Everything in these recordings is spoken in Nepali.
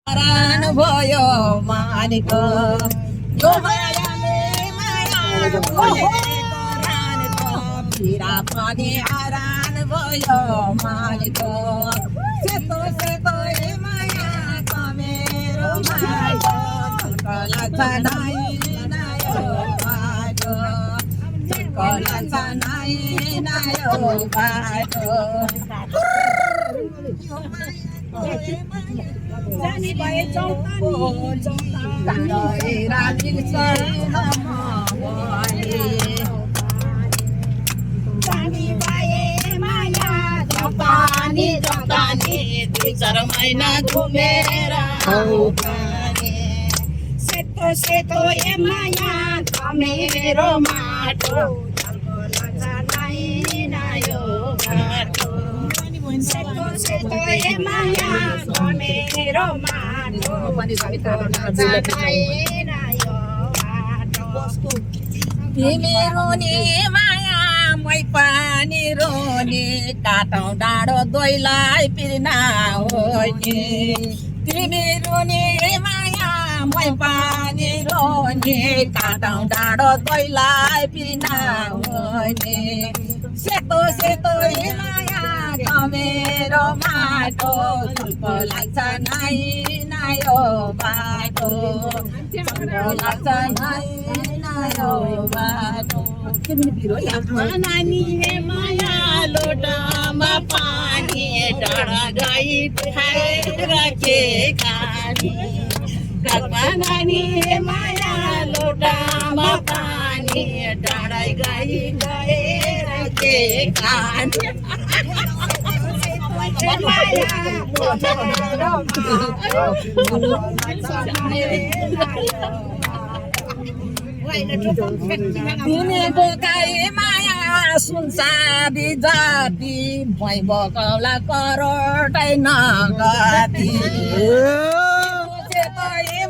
हरान भयो मानेको यो मायाले माया बोलेको रानको फिरा पनि हरान भयो मानेको सेतो सेतो ए माया मेरो माया लाग्छ नाइ नायो बाटो लाग्छ नाइ नायो बाटो जानी भए माया पानी जतानी 2-4 महिना घुमेर सेतो सेतो ए माया मेरो माटो नायो बाटो सेतो सेतो ए माया मेरो माटो तिमी रोनी माया मै पानी रोनी काटौँ डाँडो दोइलाई पिर्ना हो नि तिमी रोनी माया मै पानी रोनी काटौँ डाँडो दोइलाई पिर्ना हो नि सेतो सेतो ए माया मेरो माटो झुल्को लाग्छ नाइ नायो बाटो लाग्छ नाइ नायो बाटो नानी माया लोटामा पानी डाँडा गई खाएर के खानी नानी माया लोटामा पानी डाँडा गई गएर के खानी तिमी बोकाई माया सुनसादी जाति मै बोकाउला करोडै नगति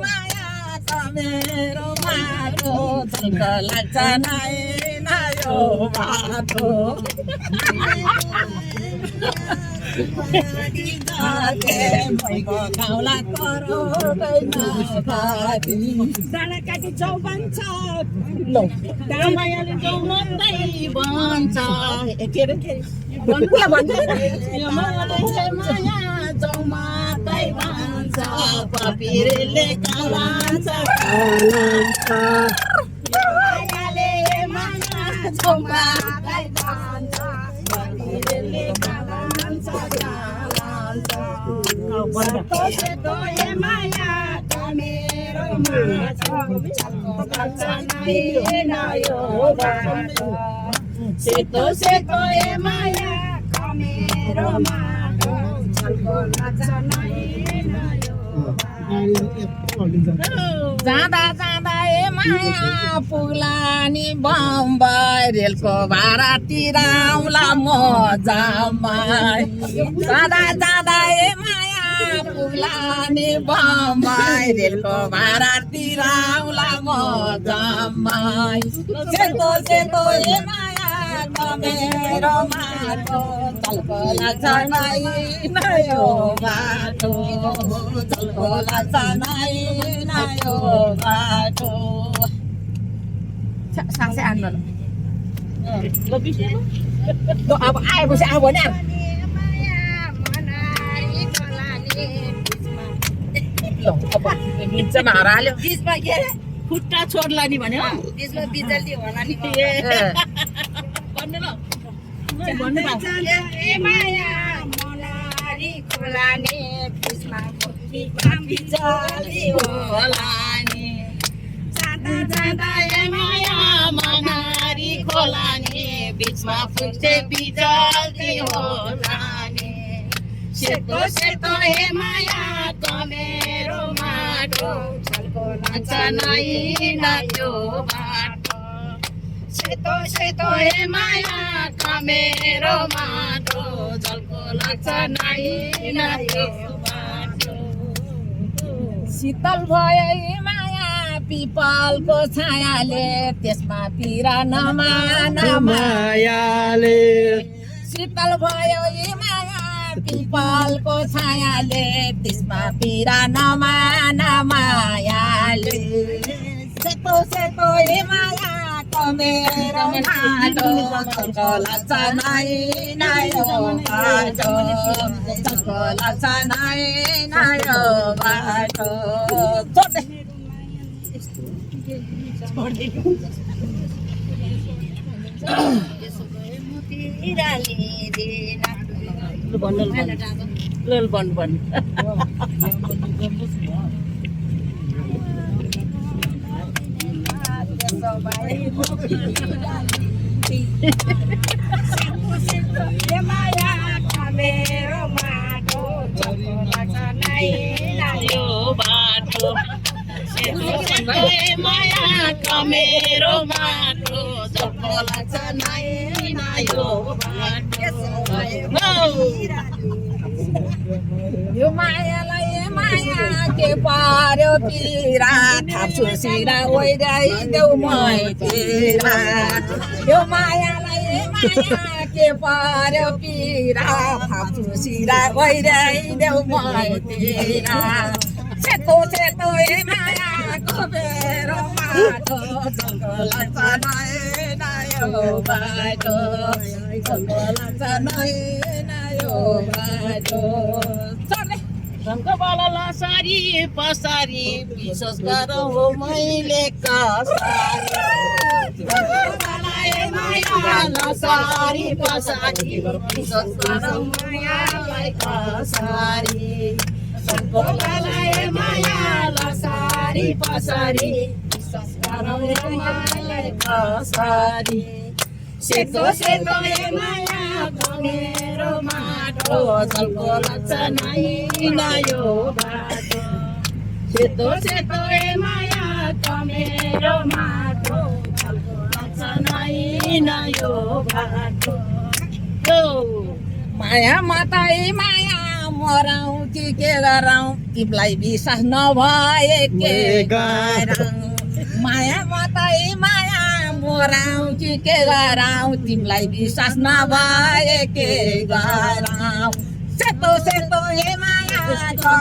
माया त मेरो माटो झल्क लाग्छ नाइ नायो बाटो डाँडाकाटी चौबन छ मायाले चौमन्दै भन्छ माया चौमातै भन्छ कपिरले कालान्छ मायाले माया चौमातै भन्छ कपिरले कालान्छ सेतो ए माया मेरो माटो लाग्छ नाइ नायो बाटो सेतो सेतो ए माया मेरो माटो लाग्छ नाइ नायो जाँदा जाँदा ए माया पुग्ला नि बम्बई रेलको भाडा तिराउला म जामाई जाँदा जाँदा ए माया पुग्ला नि बम्बई रेलको भाडा तिराउला म जामाई सेतो सेतो ए माया मेरो माटो झल्को लाग्छ नाइ नायो बाटो झल्को लाग्छ नाइ नायो बाटो सासै आन्नु अब आएपछि अब भने बिचमा हराल्यो बिचमा के अरे खुट्टा छोड्ला नि भन्यो बिचमा बिजली होला नि भन्नु ल माया मनारी खोला नि बिचमा बिजली होला नि जाँदा जाँदा ए माया मनारी खोला नि बिचमा फुट्टे बिजली होला नि सेतो सेतो ए माया मेरो माटो झल्को लाग्छ नाइ नायो बाटो सेतो सेतो ए माया मेरो माटो झल्को लाग्छ नाइ नायो बाटो शीतल भयो ए माया पिपलको छायाले त्यसमा पिरा नमायाले शीतल भयो ए माया पिपलको छायाले त्यसमा पिरानमा नमायाले सेतो सेतो ए माया मेरो माटो चर्को लाग्छ नै नायो बाटो चर्को लाग्छ नै नायो बाटो मेरो माटो चर्को लाग्छ नै नायो बाटो माया मेरो माटो चर्को लाग्छ नै नायो बाटो यो मायालाई माया के पार्यो पिरा थाप्छु सिरा ओइराइदेऊ मैतिर यो मायालाई माया के पार्यो पिरा थाप्छु सिरा ओइराइदेऊ मैतिर सेतो सेतो ए मायाको मेरो माटो चर्को लाग्छ नै नायो बाटो चर्को लाग्छ नै नायो बाटो रङ्गवाला लसारी पसारी विश्वास गरौँ हो मैले कसरी माया लसारी पसारी विश्वास गरौँ मायालाई कसरी माया लसारी पसारी विश्वास गरौँ मायालाई कसरी सेतो सेतो ए माया मेरो माटो चर्को लाग्छ नै नायो बाटो सेतो सेतो ए माया मेरो माटो चर्को लाग्छ नै नायो बाटो माया माताई माया मराउ कि के गरौँ तिमीलाई विश्वास नभए के गरौँ माया माताई माया मराउ कि के गरौँ तिमीलाई विश्वास नभए के गरौँ सेतो सेतो ए माया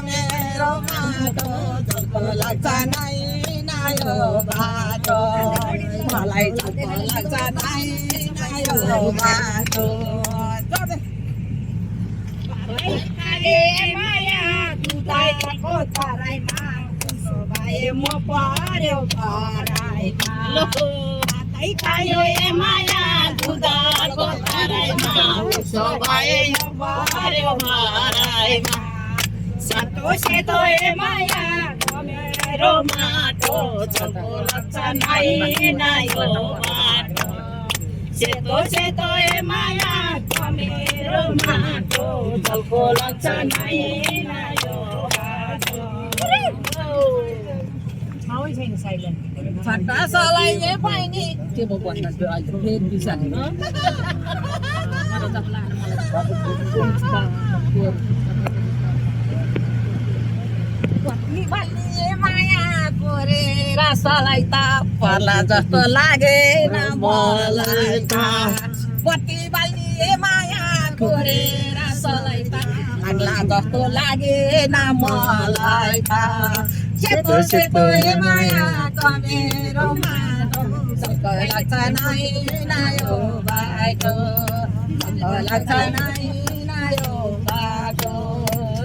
मेरो माटो चर्को लाग्छ नै नायो बाटो मलाई चर्को लाग्छ नै नायो बाटो माया दुधाइको तराइमा उसो भए म पर्यो भराइमा भातै खायो ए माया दुधाको तराइमा उसो भए पर्यो भराइमा सेतो सेतो ए माया मेरो माटो चर्को लाग्छ नै नायो बाटो सेतो सेतो ए माया मेरो माटो चर्को लाग्छ नै नायो बाटो छट्टा सलाई ए पाइनी के म भन्न त्यो अहिले फेरि बिसानी माया कोरेर सलाई त पर्ला जस्तो लागेन मलाई त पट्टी बाल्ने माया कोरेर सलाई त लाग्ला जस्तो लागेन मलाई त सेतो सेतो ए माया मेरो माटो चर्को लाग्छ नै नायो बाटो चर्को लाग्छ नै नायो बाटो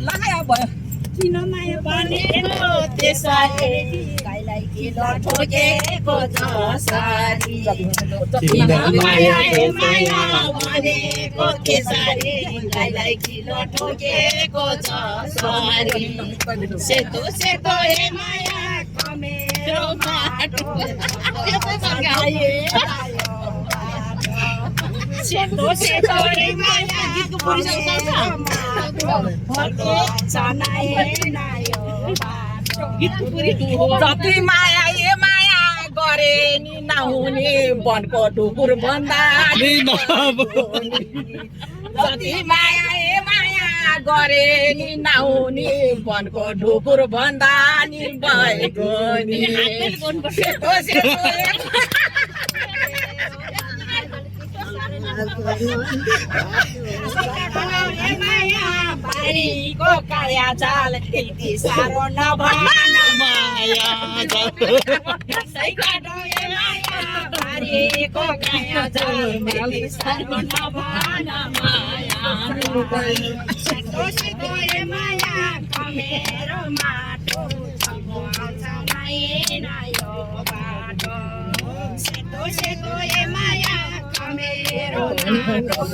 लगायो भयो किन माया भनेको त्यसरी गाईलाई किन ठोकेको जसरी किन माया भनेको त्यसरी गाईलाई किन ठोकेको जसरी सेतो सेतो ए माया मेरो माटो सेतो सेतो ए माया गीतको परिसंग जति माया ए माया गरे नि नहुने वनको ढुकुर भन्दा जति माया ए माया गरे नि नहुने वनको ढुकुर भन्दा नि भएको नि सेतो सेतो ए माया बारीको काया जाल त्यति साह्रो नभन माया कसैको डोए माया बारीको काया जाल त्यति साह्रो नभन माया सेतो सेतो ए माया कमेरो माटो छल्को आउँछ नाइ नायो बाटो सेतो सेतो ए माया कमेरो माटो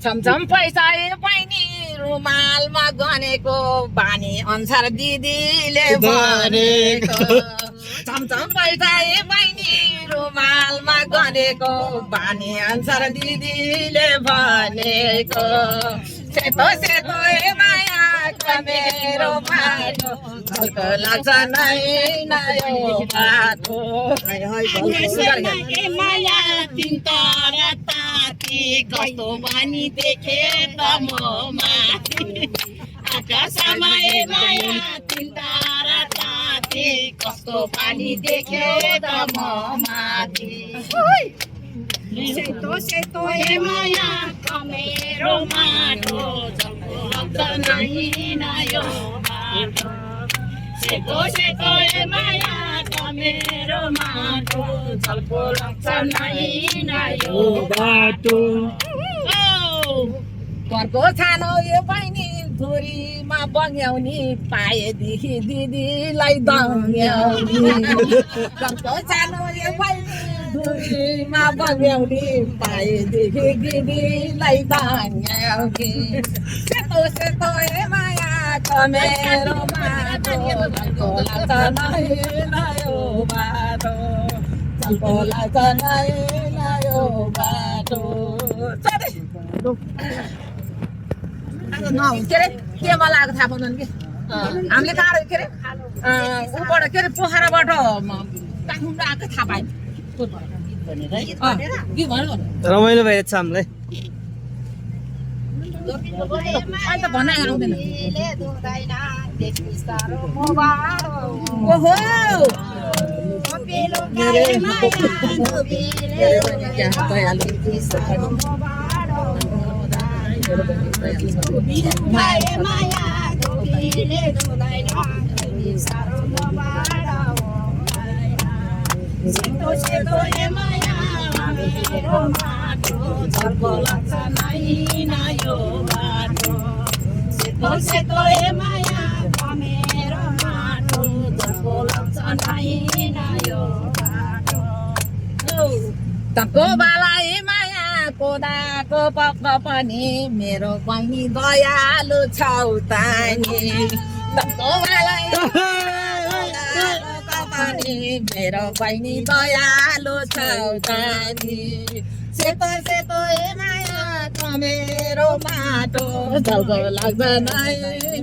छमछम पैसा ए बहिनी रुमालमा गनेको बानी अनुसार दिदीले भनेको छमछम पैसा ए बहिनी रुमालमा गनेको बानी अनुसार दिदीले भनेको सेतो सेतो ए माया मेरो बाटो झल्को लाग्छ नै नयो बाटो माया तिनतारा ताती कस्तो बानी देखे त म माथि आकाशमा ए माया तिनतारा ताती कस्तो बानी देखे त म माथि सेतो सेतो ए माया कमेरो माटो झल्को लाग्छ नै नयो बाटो सेतो सेतो ए माया कमेरो माटो झल्को लाग्छ नै नयो बाटो घरको सानो यो बहिनी धुरीमा बग्याउने पाएदेखि दिदीलाई दङ्ग्याउने घरको सानो यो बहिनी धुरीमा बग्याउने पाएदेखि दिदीलाई दङ्ग्याउने सेतो सेतो ए माया कमेरो माटो झल्को लाग्छ नै नयो बाटो झल्को लाग्छ नै नयो बाटो के अरे केमा लागेको थाहा पाउँदैन कि हामीले कहाँ के अरे ऊबाट के अरे पोखराबाट काठमाडौँ आएको थाहा पाएन रमाइलो भइरहेछ हामीलाई अहिले त भन्न आउँदैन ओहो सेतो सेतो ए माया मेरो माटो झल्को लाग्छ नै नयो बाटो सेतो सेतो ए माया मेरो माटो झल्को लाग्छ नै नयो बाटो तको बाला ए माया कोदाको पक्क पनि मेरो बहिनी दयालु छौ तानी तको बाला मेरो बहिनी दयालु छौ तानी सेतो सेतो ए माया मेरो माटो झल्को लाग्छ नै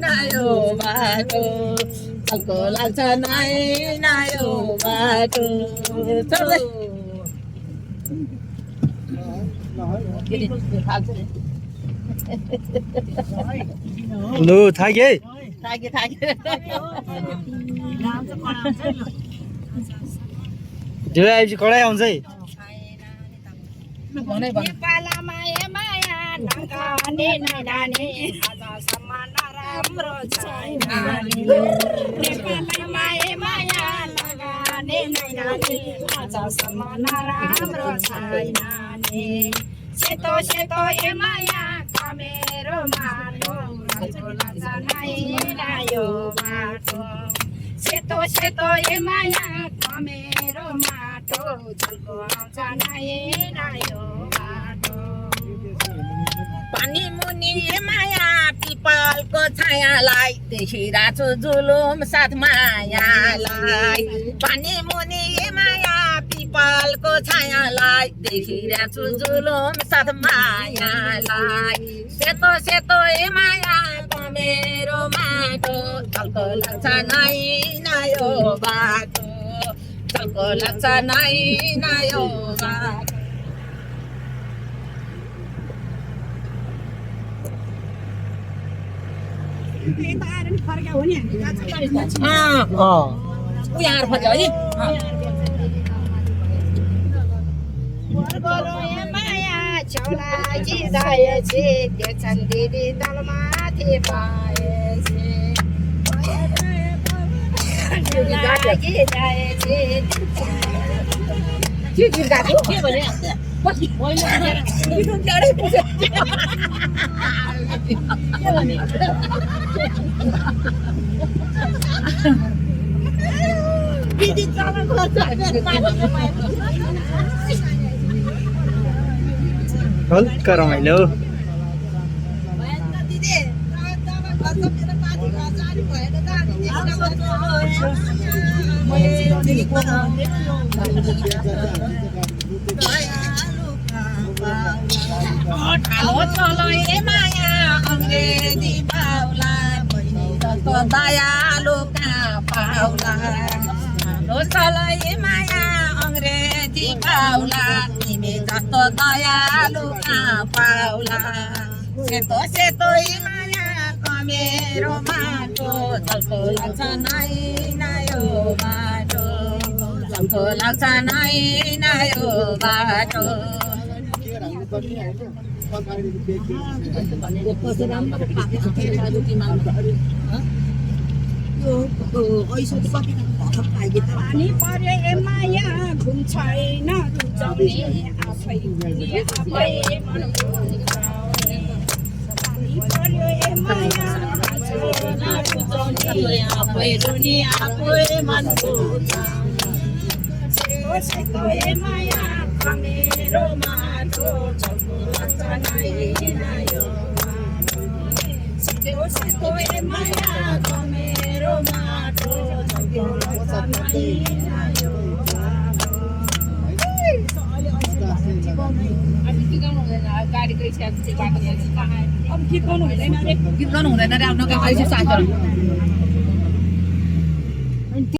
नयो बाटो झल्को लाग्छ नै नयो बाटो लु थाके थाके थाके ढिलो आएपछि कडाइ आउँछ है नेपालमा ए माया ढङ्काने नानी आजसम्म नराम्रो छैन नेपालमा ए माया लगाने नानी आजसम्म नराम्रो छैन सेतो सेतो ए माया कमेरो माटो झल्को लाग्छ नै नयो बाटो सेतो सेतो ए माया कमेरो माटो झल्को आउँछ नै नयो बाटो पानी मुनि ए माया पिपलको छायालाई देखिरहेछु जुलुम साथ मायालाई पानी मुनि ए माया पिपलको छायालाई देखिरहेछु जुलुम साथ मायालाई सेतो सेतो ए माया कमेरो माटो झल्को लाग्छ नै नयो बाटो झल्को लाग्छ नै नयो बाटो यहाँ फर्क्यो है बोलो ए माया छौलाकी जाएछे त्यो चन्दीले तलमाथि पाएछे छौलाकी जाएछे के गीत गाएको के भने हल्का रमाइलो चलो ए माया अङ्ग्रेजी बाउला जस्तो दयालु कहाँ पाउला चलो ए माया अङ्ग्रेजी बाउला तिमी जस्तो दयालु कहाँ पाउला सेतो सेतो ए माया कमेरो माटो जस्तो लाग्छ नायो बाटो जस्तो लाग्छ नायो बाटो पानी पर्यो ए माया घुम छैन रुचाउने आफै पानी पर्यो ए माया आफै रुनी आफै मन सेतो ए माया मेरो माटो सेतो ए माया मेरो माटो गाडीको इच्छा अब गीत गाउनु हुँदैन रे अब नगाएको साथीहरू